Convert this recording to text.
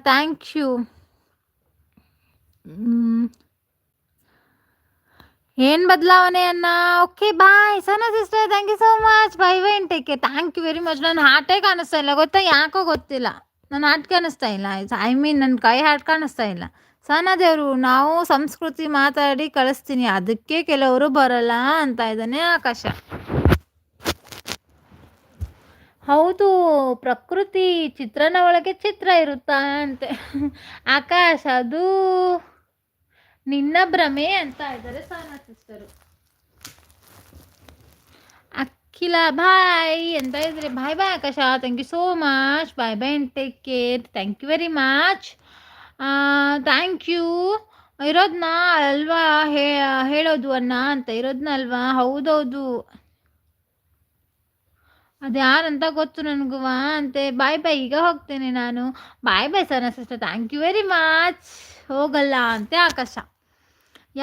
Thank you. ಏನು ಬದಲಾವಣೆ ಅನ್ನ. Okay bye Sona sister, thank you so much. Bye bye and take care. Thank you very much. ನನ್ನ ಹಾರ್ಟೇ ಕಾಣಿಸ್ತಾ ಇಲ್ಲ ಗೊತ್ತಾ, ಯಾಕೋ ಗೊತ್ತಿಲ್ಲ. ನನ್ನ ಹಾರ್ಟ್ ಕಾಣಿಸ್ತಾ ಇಲ್ಲ. ಐ ಮೀನ್ ನನ್ನ ಕೈ ಹಾರ್ಟ್ ಕಾಣಿಸ್ತಾ ಇಲ್ಲ. ಸನದೇವರು, ನಾವು ಸಂಸ್ಕೃತಿ ಮಾತಾಡಿ ಕಳಿಸ್ತೀನಿ, ಅದಕ್ಕೆ ಕೆಲವರು ಬರಲ್ಲ ಅಂತ ಇದ್ದಾನೆ ಆಕಾಶ. ಹೌದು, ಪ್ರಕೃತಿ ಚಿತ್ರನ ಒಳಗೆ ಚಿತ್ರ ಇರುತ್ತಾ ಅಂತೆ. ಆಕಾಶ, ಅದು ನಿನ್ನ ಭ್ರಮೆ ಅಂತ ಇದ್ದಾರೆ ಸೋನಾ ಸಿಸ್ಟರು. ಅಖಿಲ ಬಾಯ್ ಅಂತ ಇದ್ರೆ bye bye Akash. Thank you so much. Bye bye and take care. Thank you very much. Thank you. ಇರೋದನ್ನ ಅಲ್ವಾ ಹೇಳೋದು ಅಣ್ಣ ಅಂತ, ಇರೋದನ್ನ ಅಲ್ವಾ. ಹೌದೌದು, ಅದು ಯಾರಂತ ಗೊತ್ತು ನನಗುವಾ ಅಂತೆ. ಬಾಯ್ ಬಾಯ್, ಈಗ ಹೋಗ್ತೇನೆ ನಾನು. Bye bye Sona sister, thank you very much. ಹೋಗಲ್ಲ ಅಂತೆ ಆಕಾಶ.